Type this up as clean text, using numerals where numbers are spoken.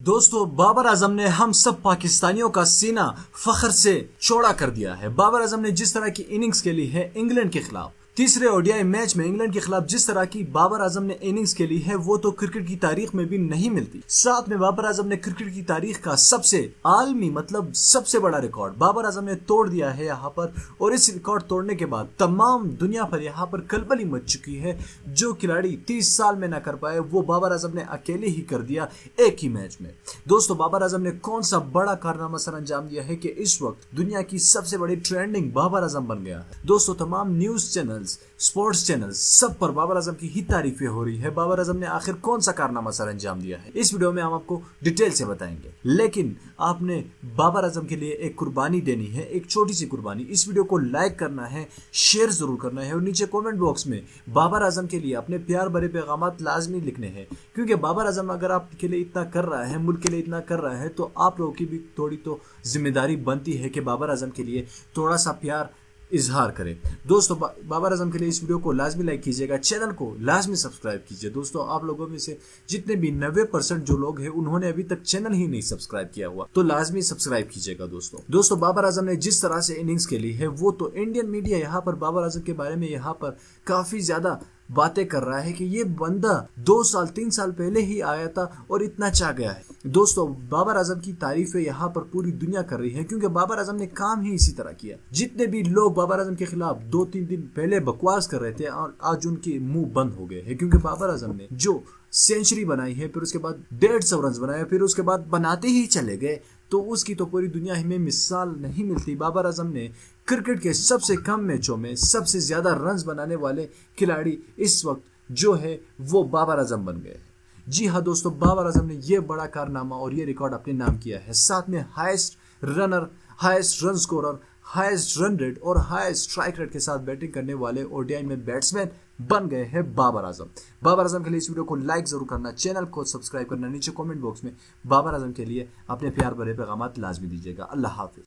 دوستو بابر اعظم نے ہم سب پاکستانیوں کا سینہ فخر سے چوڑا کر دیا ہے۔ بابر اعظم نے جس طرح کی اننگز کھیلی ہے انگلینڈ کے خلاف، تیسرے اوڈیائی میچ میں انگلینڈ کے خلاف جس طرح کی بابر اعظم نے اننگز کھیلی ہے وہ تو کرکٹ کی تاریخ میں بھی نہیں ملتی۔ ساتھ میں بابر اعظم نے کرکٹ کی تاریخ کا سب سے عالمی سب سے بڑا ریکارڈ بابر اعظم نے توڑ دیا ہے یہاں پر، اور اس ریکارڈ توڑنے کے بعد تمام دنیا پر یہاں پر کلبلی مچ چکی ہے۔ جو کھلاڑی 30 سال میں نہ کر پائے وہ بابر اعظم نے اکیلے ہی کر دیا ایک ہی میچ میں۔ دوستو بابر اعظم نے کون سا بڑا کارنامہ سر انجام دیا ہے کہ اس وقت دنیا کی سب سے بڑی ٹرینڈنگ بابر اعظم بن گیا ہے۔ دوستو تمام نیوز چینلز، سپورٹس چینل سب پر بابر اعظم کی ہی تعریفیں ہو رہی ہے۔ بابر اعظم نے آخر کون سا کارنامہ سر انجام دیا ہے اس ویڈیو میں ہم آپ کو ڈیٹیل سے بتائیں گے، لیکن آپ نے بابر اعظم کے لیے ایک قربانی دینی ہے، ایک چھوٹی سی قربانی۔ اس ویڈیو کو لائک کرنا ہے، شیئر ضرور کرنا ہے، اور نیچے کومنٹ باکس میں بابر اعظم کے لیے اپنے پیار بھرے پیغامات لازمی لکھنے ہیں، کیونکہ بابر اعظم اگر آپ کے لیے اتنا کر رہا ہے، ملک کے لیے اتنا کر رہا ہے، تو آپ لوگوں کی بھی تھوڑی تو ذمہ داری بنتی ہے کہ بابر اعظم کے لیے تھوڑا سا پیار اظہار کرے۔ دوستو بابر اعظم کے لیے اس ویڈیو کو لازمی لائک کیجیے گا، چینل کو لازمی سبسکرائب کیجیے۔ دوستو آپ لوگوں میں سے جتنے بھی 90% جو لوگ ہیں انہوں نے ابھی تک چینل ہی نہیں سبسکرائب کیا ہوا، تو لازمی سبسکرائب کیجیے گا۔ دوستو بابر اعظم نے جس طرح سے اننگز کھیلی ہے وہ تو انڈین میڈیا یہاں پر بابر اعظم کے بارے میں یہاں پر کافی زیادہ باتیں کر رہا ہے کہ یہ بندہ 2 سال 3 سال پہلے ہی آیا تھا اور اتنا چاہ گیا ہے۔ دوستو بابر اعظم کی تعریفیں یہاں پر پوری دنیا کر رہی ہے، کیونکہ بابر اعظم نے کام ہی اسی طرح کیا۔ جتنے بھی لوگ بابر اعظم کے خلاف 2-3 دن پہلے بکواس کر رہے تھے اور آج ان کے منہ بند ہو گئے ہیں، کیونکہ بابر اعظم نے جو سینچری بنائی ہے، پھر اس کے بعد 150 رنز بنائے، پھر اس کے بعد بناتے ہی چلے گئے، تو اس کی تو پوری دنیا میں مثال نہیں ملتی۔ بابر اعظم نے کرکٹ کے سب سے کم میچوں میں سب سے زیادہ رنز بنانے والے کھلاڑی اس وقت جو ہے وہ بابر اعظم بن گئے۔ جی ہاں دوستو، بابر اعظم نے یہ بڑا کارنامہ اور یہ ریکارڈ اپنے نام کیا ہے، ساتھ میں ہائیسٹ رنر، ہائیسٹ رن سکورر، ہائیسٹ رن ریٹ اور ہائیسٹ اسٹرائک ریٹ کے ساتھ بیٹنگ کرنے والے اوڈیائی میں بیٹسمین بن گئے ہیں بابر اعظم۔ بابر اعظم کے لیے اس ویڈیو کو لائک ضرور کرنا، چینل کو سبسکرائب کرنا، نیچے کومنٹ باکس میں بابر اعظم کے لیے اپنے پیار بھرے پیغامات لازمی دیجیے گا۔ اللہ حافظ۔